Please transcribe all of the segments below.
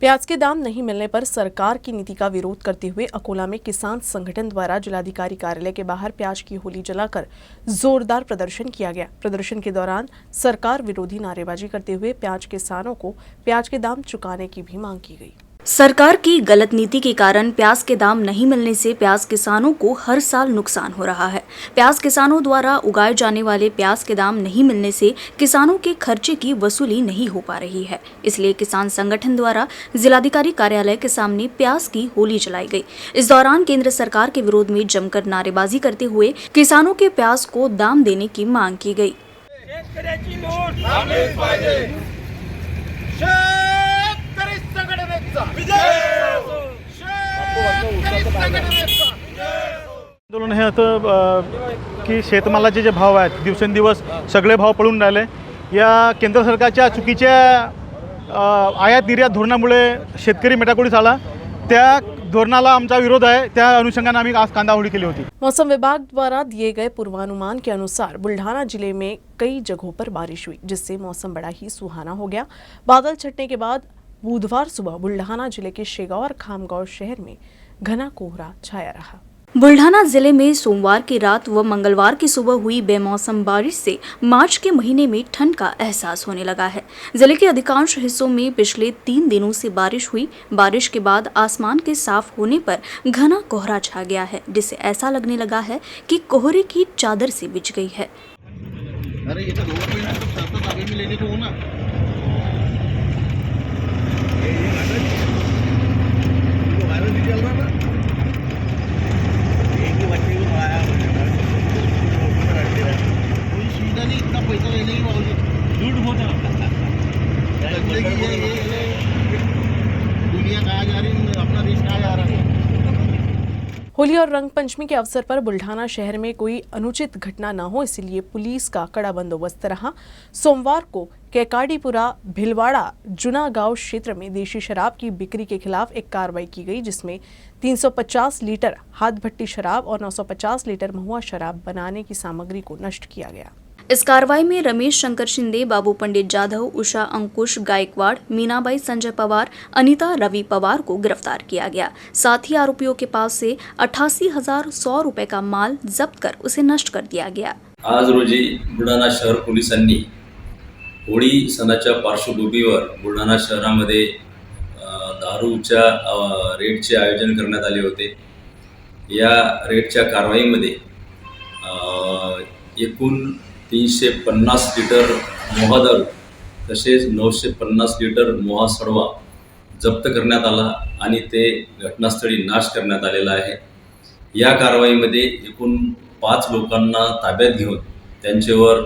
प्याज के दाम नहीं मिलने पर सरकार की नीति का विरोध करते हुए अकोला में किसान संगठन द्वारा जिलाधिकारी कार्यालय के बाहर प्याज की होली जलाकर जोरदार प्रदर्शन किया गया। प्रदर्शन के दौरान सरकार विरोधी नारेबाजी करते हुए प्याज किसानों को प्याज के दाम चुकाने की भी मांग की गई। सरकार की गलत नीति के कारण प्याज के दाम नहीं मिलने से प्याज किसानों को हर साल नुकसान हो रहा है। प्याज किसानों द्वारा उगाए जाने वाले प्याज के दाम नहीं मिलने से किसानों के खर्चे की वसूली नहीं हो पा रही है। इसलिए किसान संगठन द्वारा जिलाधिकारी कार्यालय के सामने प्याज की होली जलाई गई। इस दौरान केंद्र सरकार के विरोध में जमकर नारेबाजी करते हुए किसानों के प्याज को दाम देने की मांग की गई। आंदोलन हे होतं की शेतमालाचे जे भाव आहेत दिवसेंदिवस सगळे भाव पळून राहिले। या केंद्र सरकारच्या चुकीच्या आयात निर्यात धोरणामुळे शेतकरी मेटाकुटीस आला। त्या धोरणाला आमचा विरोध आहे। त्या अनुषंगाने आम्ही आज कांदा होळी केली होती। मौसम विभाग द्वारा दिए गए पूर्वानुमान के अनुसार बुल्ढाना जिले में कई जगहों पर बारिश हुई, जिससे मौसम बड़ा ही सुहाना हो गया। बादल छटने के बाद बुधवार सुबह बुल्ढाना जिले के शेगांव और खामगांव शहर में घना कोहरा छाया रहा। बुल्ढाना जिले में सोमवार की रात व मंगलवार की सुबह हुई बेमौसम बारिश से मार्च के महीने में ठंड का एहसास होने लगा है। जिले के अधिकांश हिस्सों में पिछले 3 दिनों से बारिश हुई। बारिश के बाद आसमान के साफ होने पर घना कोहरा छा गया है, जिससे ऐसा लगने लगा है कि कोहरे की चादर से बिछ गई है। अरे ये तो 2 महीने तो साथ आगे में लेने को हो ना। होली और रंग पंचमी के अवसर पर बुल्ढाना शहर में कोई अनुचित घटना न हो, इसलिए पुलिस का कड़ा बंदोबस्त रहा। सोमवार को केकाडीपुरा भिलवाड़ा जुना गांव क्षेत्र में देशी शराब की बिक्री के खिलाफ एक कार्रवाई की गई, जिसमें 350 लीटर हाथ भट्टी शराब और 950 लीटर महुआ शराब बनाने की सामग्री को नष्ट किया गया। इस कार्रवाई में रमेश शंकर शिंदे, बाबू पंडित जाधव, उषा अंकुश गायकवाड़, मीनाबाई संजय पवार, अनीता रवि पवार को गिरफ्तार किया गया। साथ ही आरोपियों के पास से 88,100 रुपए का माल जब्त कर उसे नष्ट कर दिया गया। आज रोजी बुलढाणा शहर पोलिसांनी होळी सणाच्या पार्श्वभूमीवर बुलढाणा शहरामध्ये दारूच्या रेडचे आयोजन करण्यात आले होते। या रेडच्या कारवाईमध्ये एकूण 350 लिटर मोहा दारू तसेच 950 लिटर मोहा सडवा जप्त करण्यात आला आणि ते घटनास्थळी नाश करण्यात आलेला आहे। या कारवाईमध्ये एकूण 5 लोकांना ताब्यात घेऊन त्यांच्यावर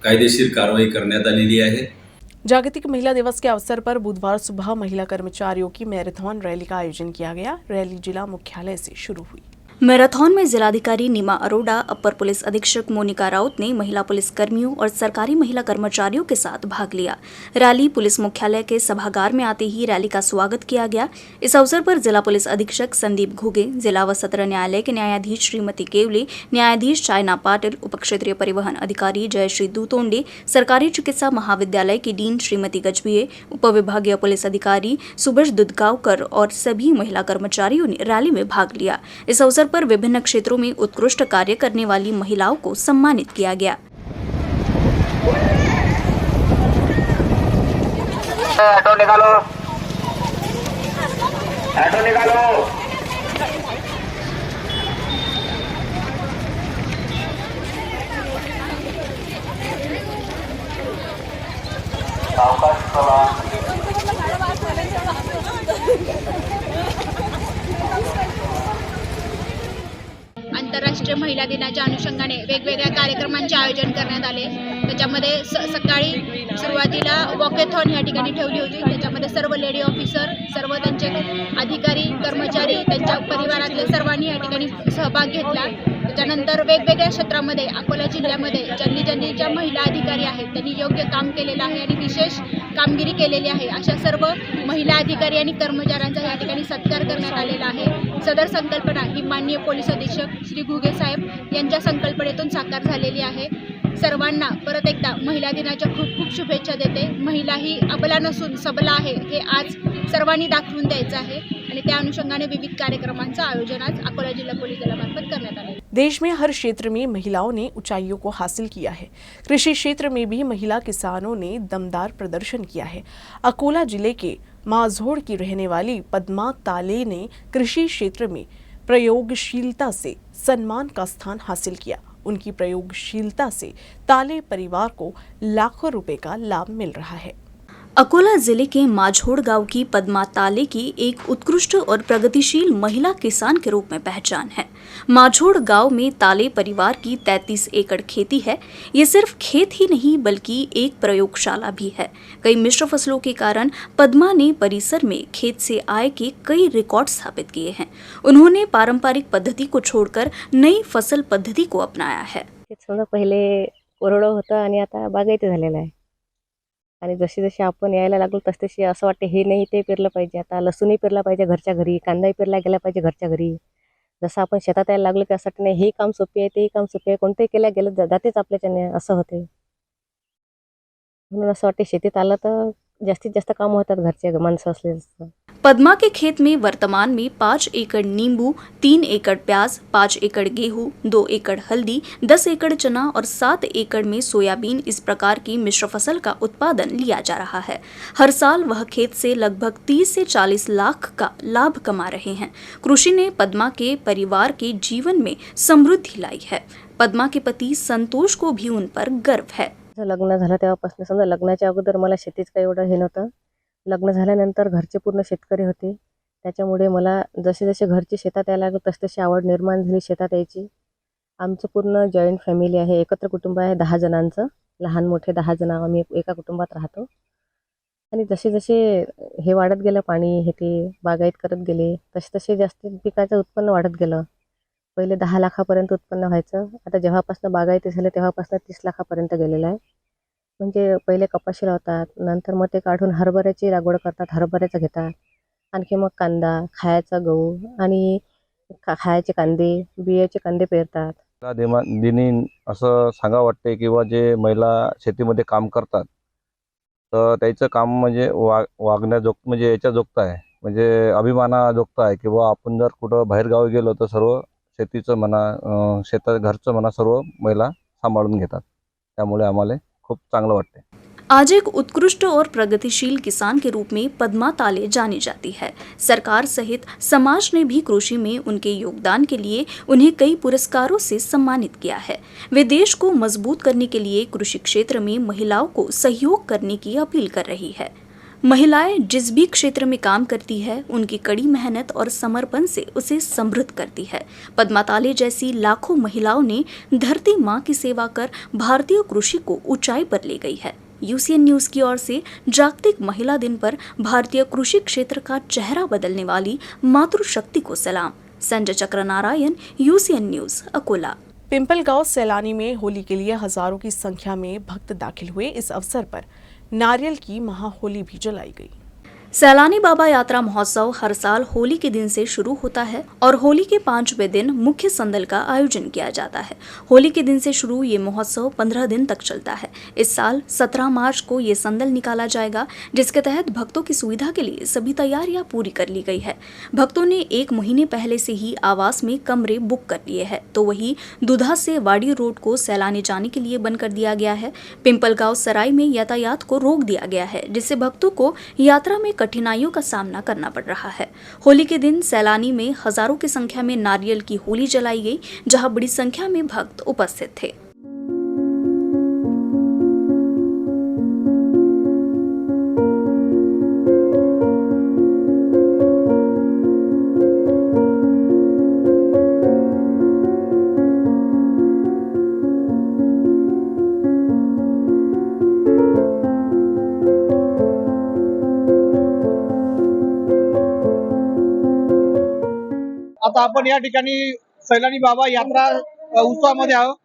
कायदेशीर कारवाई करण्यात आलेली आहे। जागतिक महिला दिवस के अवसर पर बुधवार सुबह महिला कर्मचारियों की मैराथन रैली का आयोजन किया गया। रैली जिला मुख्यालय से शुरू हुई। मैराथन में जिलाधिकारी नीमा अरोड़ा, अपर पुलिस अधीक्षक मोनिका राउत ने महिला पुलिस कर्मियों और सरकारी महिला कर्मचारियों के साथ भाग लिया। रैली पुलिस मुख्यालय के सभागार में आते ही रैली का स्वागत किया गया। इस अवसर पर जिला पुलिस अधीक्षक संदीप घुगे, जिला व सत्र न्यायालय के न्यायाधीश श्रीमती केवले, न्यायाधीश चायना पाटिल, उपक्षेत्रीय परिवहन अधिकारी जयश्री दूतोंडे, सरकारी चिकित्सा महाविद्यालय की डीन श्रीमती गजभिये, उपविभागीय पुलिस अधिकारी सुबश दुधगावकर और सभी महिला कर्मचारियों ने रैली में भाग लिया। इस अवसर पर विभिन्न क्षेत्रों में उत्कृष्ट कार्य करने वाली महिलाओं को सम्मानित किया गया। ऑटो निकालो, ऑटो निकालो। आंतरराष्ट्रीय महिला दिनाच्या अनुषंगाने वेगवेगळ्या कार्यक्रमांचे आयोजन करण्यात आले। त्याच्यामध्ये सकाळी सुरुवातीला वॉकेथॉन या ठिकाणी ठेवली होती। त्याच्यामध्ये सर्व लेडी ऑफिसर, सर्व त्यांचे अधिकारी, कर्मचारी, त्यांच्या परिवारातले सर्वांनी या ठिकाणी सहभाग घेतला। त्याच्यानंतर वेगवेगळ्या क्षेत्रामध्ये अकोला जिल्ह्यामध्ये ज्यांनी ज्या महिला अधिकारी आहेत त्यांनी योग्य काम केलेलं आहे आणि विशेष कामगिरी केलेली आहे अशा सर्व महिला अधिकारी आणि कर्मचाऱ्यांचा या ठिकाणी सत्कार करण्यात आलेला आहे। सदर संकल्पना ही माननीय पोलीस अधीक्षक श्री घुगे साहेब यांच्या संकल्पनेतून साकार झालेली आहे। सर्वांना परत एकदा महिला दिनाच्या खूप खूप शुभेच्छा देते. महिला ही अबला नसून सबला आहे हे आज सर्वांनी दाखवून द्यायचं आहे आणि त्या अनुषंगाने विविध कार्यक्रमांचं आयोजन आज अकोला जिल्हा पोलीस दलामार्फत करण्यात आले. देश में हर क्षेत्र में महिलाओं ने ऊंचाइयों को हासिल किया है। कृषि क्षेत्र में भी महिला किसानों ने दमदार प्रदर्शन किया है। अकोला जिले के माझोड़ की रहने वाली पद्मा ताले ने कृषि क्षेत्र में प्रयोगशीलता से सम्मान का स्थान हासिल किया। उनकी प्रयोगशीलता से ताले परिवार को लाखों रुपए का लाभ मिल रहा है। अकोला जिले के माझोड़ गांव की पद्मा ताले की एक उत्कृष्ट और प्रगतिशील महिला किसान के रूप में पहचान है। माझोड़ गांव में ताले परिवार की 33 एकड़ खेती है। ये सिर्फ खेत ही नहीं बल्कि एक प्रयोगशाला भी है। कई मिश्र फसलों के कारण पद्मा ने परिसर में खेत से आय के कई रिकॉर्ड स्थापित किए हैं। उन्होंने पारंपरिक पद्धति को छोड़कर नई फसल पद्धति को अपनाया है। समजा पहिले कोरडं होतं आणि आता बागायती झालेलं आहे आणि जशी जशी आपण यायला लागलो तसतशी असं वाटते हे नाही ते पेरलं पाहिजे, आता लसूणही पेरला पाहिजे घरच्या घरी, कांदाही पेरला गेला पाहिजे घरच्या घरी. जसं आपण शेतात यायला लागलो त्यासाठी नाही हे काम सोपे आहे तेही काम सोपे आहे, कोणतंही केल्या गेलं जातेच आपल्याच्याने असं होते. म्हणून असं वाटते शेतीत आलं तर जास्तीत जास्त काम होतात घरचे माणसं असले. पद्मा के खेत में वर्तमान में 5 एकड़ नींबू, 3 एकड़ प्याज, 5 एकड़ गेहूं, 2 एकड़ हल्दी, 10 एकड़ चना और 7 एकड़ में सोयाबीन इस प्रकार की मिश्र फसल का उत्पादन लिया जा रहा है। हर साल वह खेत से लगभग 30 से 40 लाख का लाभ कमा रहे हैं। कृषि ने पद्मा के परिवार के जीवन में समृद्धि लाई है। पद्मा के पति संतोष को भी उन पर गर्व है। लग्न झालं तेव्हापासून समजा लग्नाच्या अगोदर मला शेतीच काही एवढं हे नव्हतं. लग्न झाल्यानंतर घरचे पूर्ण शेतकरी होते, त्याच्यामुळे मला जसे जसे घरचे शेतात यायला लागले तसतशी आवड निर्माण झाली शेतात यायची. आमचं पूर्ण जॉईंट फॅमिली आहे, एकत्र कुटुंब आहे 10 जणांचं, लहान मोठे 10 जण आम्ही एका कुटुंबात राहतो. आणि जसे जसे हे वाढत गेलं पाणी हे ते बागायत करत गेले तसे तसे जास्त पिकाचं उत्पन्न वाढत गेलं. पहिले 10 लाखापर्यंत उत्पन्न व्हायचं, आता जेव्हापासून बागायती झाले तेव्हापासून 30 लाखापर्यंत गेलेलं आहे. म्हणजे पहिले कपाशी लावतात, नंतर मग ते काढून हरभऱ्याची लागवड करतात, हरभऱ्याचं घेतात, आणखी मग कांदा, खायचा गहू आणि खायचे कांदे, बियाचे कांदे पेरतात. दिनी असं सांगा वाटते किंवा जे महिला शेतीमध्ये काम करतात तर त्याचं काम म्हणजे वागण्याजोगतं म्हणजे याच्याजोगतं आहे, म्हणजे अभिमानाजोगतं आहे. किंवा आपण जर कुठं बाहेरगावी गेलो तर सर्व शेतीचं म्हणा शेतात घरचं म्हणा सर्व महिला सांभाळून घेतात, त्यामुळे आम्हाला खूप चांगलं वाटते. आज एक उत्कृष्ट और प्रगतिशील किसान के रूप में पद्मा ताले जानी जाती है। सरकार सहित समाज ने भी कृषि में उनके योगदान के लिए उन्हें कई पुरस्कारों से सम्मानित किया है। वे देश को मजबूत करने के लिए कृषि क्षेत्र में महिलाओं को सहयोग करने की अपील कर रही है। महिलाएं जिस भी क्षेत्र में काम करती है उनकी कड़ी मेहनत और समर्पण से उसे समृद्ध करती है। पद्मा ताले जैसी लाखों महिलाओं ने धरती माँ की सेवा कर भारतीय कृषि को ऊंचाई पर ले गई है। यूसीएन न्यूज की ओर से जागतिक महिला दिन पर भारतीय कृषि क्षेत्र का चेहरा बदलने वाली मातृशक्ति को सलाम। Sanjay Chakranarayan, UCN news, Akola. पिंपलगांव सैलानी में होली के लिए हजारों की संख्या में भक्त दाखिल हुए। इस अवसर पर नारियल की महाहोली भी जलाई गई। सैलानी बाबा यात्रा महोत्सव हर साल होली के दिन से शुरू होता है और होली के 5वें दिन मुख्य संदल का आयोजन किया जाता है। होली के दिन से शुरू ये महोत्सव 15 दिन तक चलता है। इस साल 17 मार्च को ये संदल निकाला जाएगा, जिसके तहत भक्तों की सुविधा के लिए सभी तैयारियां पूरी कर ली गई है। भक्तों ने 1 महीने पहले से ही आवास में कमरे बुक कर लिए हैं, तो वही दुधा से वाड़ी रोड को सैलानी जाने के लिए बंद कर दिया गया है। पिंपलगांव सराय में यातायात को रोक दिया गया है, जिससे भक्तों को यात्रा में कठिनाइयों का सामना करना पड़ रहा है। होली के दिन सैलानी में हजारों की संख्या में नारियल की होली जलाई गई, जहां बड़ी संख्या में भक्त उपस्थित थे। आता आपण या ठिकाणी सैलानी बाबा यात्रा उत्सवामध्ये आहोत।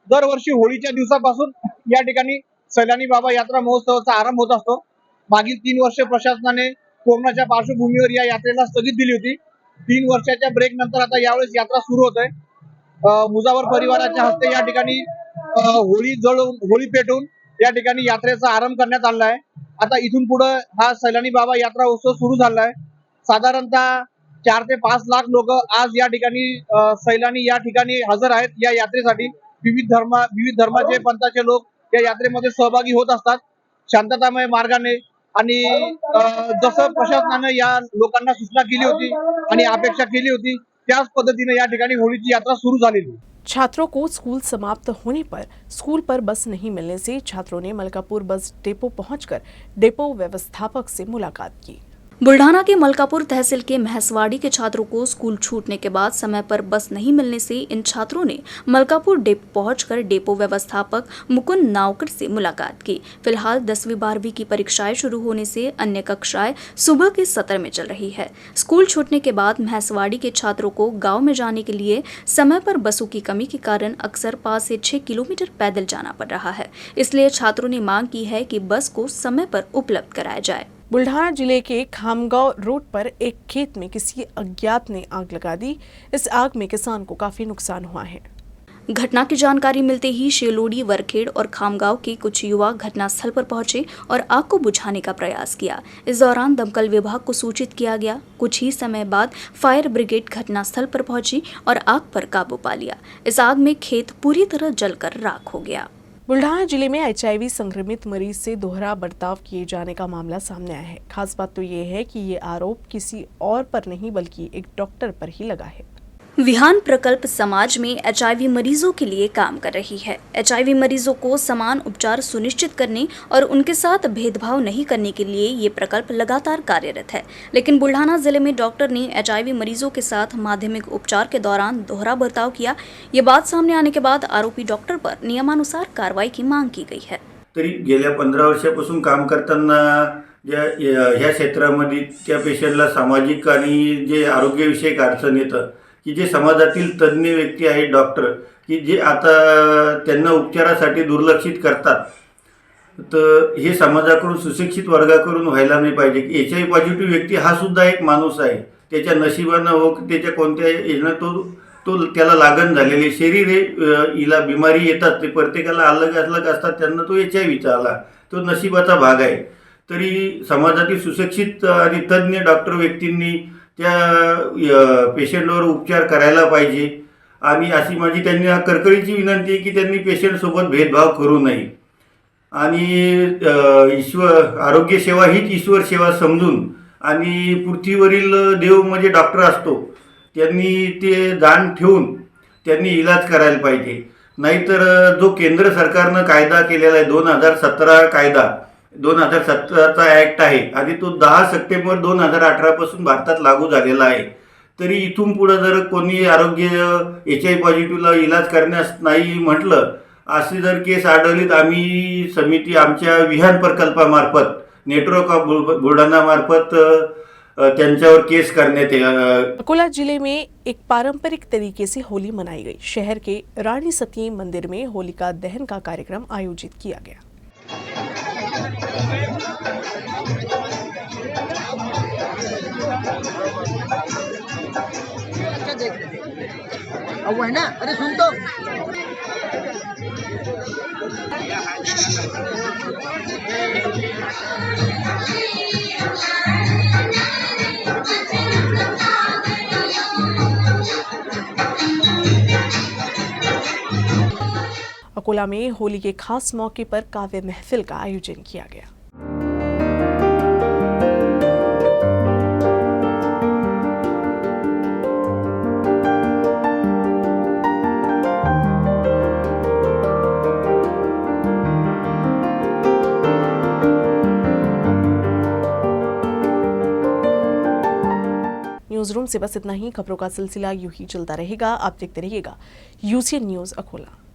दरवर्षी होळीच्या दिवसापासून या ठिकाणी सैलानी बाबा यात्रा महोत्सवाचा आरंभ होत असतो। मागील 3 वर्ष प्रशासनाने कोरोनाच्या पार्श्वभूमीवर या यात्रेला स्थगित दिली होती। 3 वर्षाच्या ब्रेक नंतर आता यावेळेस यात्रा सुरू होत आहे। मुजावर परिवाराच्या हस्ते या ठिकाणी होळी जळून होळी पेटून या ठिकाणी यात्रेचा आरंभ करण्यात आला आहे. आता इथून पुढे हा सैलानी बाबा यात्रा उत्सव सुरू झाला आहे. साधारणतः 4 ते 5 लाख लोक आज या ठिकाणी सैलानी या ठिकाणी हजर आहेत. या यात्रेसाठी विविध धर्माचे पंथाचे लोक या यात्रेमध्ये सहभागी होत असतात शांततामय मार्गाने. आणि जसं प्रशासनानं या लोकांना सूचना केली होती आणि अपेक्षा केली होती त्याच पद्धतीने या ठिकाणी होळीची यात्रा सुरू झालेली. छात्रों को स्कूल समाप्त होने पर स्कूल पर बस नहीं मिलने से छात्रों ने मलकापुर बस डिपो पहुंचकर डिपो व्यवस्थापक से मुलाकात की। बुल्ढाना के मलकापुर तहसील के महसवाड़ी के छात्रों को स्कूल छूटने के बाद समय पर बस नहीं मिलने से इन छात्रों ने मलकापुर डिपो पहुंचकर डिपो व्यवस्थापक मुकुंद नावकर से मुलाकात की। फिलहाल 10वीं 12वीं की परीक्षाएं शुरू होने से अन्य कक्षाएं सुबह के सत्र में चल रही है। स्कूल छूटने के बाद महसवाड़ी के छात्रों को गाँव में जाने के लिए समय पर बसों की कमी के कारण अक्सर 5 से 6 किलोमीटर पैदल जाना पड़ रहा है। इसलिए छात्रों ने मांग की है कि बस को समय पर उपलब्ध कराया जाए। बुल्ढाना जिले के खामगांव रोड पर एक खेत में किसी अज्ञात ने आग लगा दी। इस आग में किसान को काफी नुकसान हुआ है। घटना की जानकारी मिलते ही शेलोड़ी, वरखेड़ और खामगांव के कुछ युवा घटनास्थल पर पहुंचे और आग को बुझाने का प्रयास किया। इस दौरान दमकल विभाग को सूचित किया गया। कुछ ही समय बाद फायर ब्रिगेड घटनास्थल पर पहुंची और आग पर काबू पा लिया। इस आग में खेत पूरी तरह जलकर राख हो गया। बुल्ढाना जिले में HIV संक्रमित मरीज से दोहरा बर्ताव किए जाने का मामला सामने आया है। खास बात तो ये है कि ये आरोप किसी और पर नहीं बल्कि एक डॉक्टर पर ही लगा है। विहान प्रकल्प समाज में HIV मरीजों के लिए काम कर रही है। HIV मरीजों को समान उपचार सुनिश्चित करने और उनके साथ भेदभाव नहीं करने के लिए ये प्रकल्प लगातार कार्यरत है। लेकिन बुल्ढाना जिले में डॉक्टर ने HIV मरीजों के साथ माध्यमिक उपचार के दौरान दोहरा बर्ताव किया। ये बात सामने आने के बाद आरोपी डॉक्टर पर नियमानुसार कार्रवाई की मांग की गई है। तरी गेल्या 15 वर्षापासून काम करताना ह्या क्षेत्रामध्ये त्या पेशंटला सामाजिक आणि जे आरोग्यविषयक अडचण येतं की जे समाजातील तज्ज्ञ व्यक्ती आहेत डॉक्टर की जे आता त्यांना उपचारासाठी दुर्लक्षित करतात, तर हे समाजाकडून सुशिक्षित वर्गाकडून व्हायला नाही पाहिजे की HIV पॉझिटिव्ह व्यक्ती हा सुद्धा एक माणूस आहे. त्याच्या नशिबानं हो त्याच्या कोणत्याही यानं तो त्याला लागण झालेली शरीर हिला बिमारी येतात, ते प्रत्येकाला अलग अलग असतात. त्यांना तो HIVचा आला, तो नशिबाचा भाग आहे. तरी समाजातील सुशिक्षित आणि तज्ज्ञ डॉक्टर व्यक्तींनी त्या पेशंटवर उपचार करायला पाहिजे. आणि अशी माझी त्यांना कळकळीची विनंती आहे की त्यांनी पेशंटसोबत भेदभाव करू नये. आणि आरोग्य सेवा हीच ईश्वर सेवा समजून आणि पृथ्वीवरील देव म्हणजे डॉक्टर असतो, त्यांनी ते जाण ठेवून त्यांनी इलाज करायला पाहिजे. नाहीतर जो केंद्र सरकारनं कायदा केलेला आहे 2017 कायदा 2017चा ॲक्ट आहे आणि तो 10 सप्टेंबर 2018 पासून भारतात लागू झालेला आहे. तरी इथून पुढे जर कोणी आरोग्य HIV पॉझिटिव्हला इलाज करण्यास नाही म्हटलं, अशी जर केस आढळली तर आम्ही समिती आमच्या विहान प्रकल्पामार्फत नेटवर्क ऑफ बुलढाणा मार्फत त्यांच्यावर केस करण्यात येईल. अकोला जिले में एक पारंपरिक तरीके से होली मनाई गई। शहर के रानी सती मंदिर में होलिका दहन का कार्यक्रम आयोजित किया गया। अब है ना, अरे सुन तो अकोला में होली के खास मौके पर काव्य महफिल का आयोजन किया गया। न्यूज रूम से बस इतना ही। खबरों का सिलसिला यूं ही चलता रहेगा। आप देखते रहिएगा UCN न्यूज अकोला।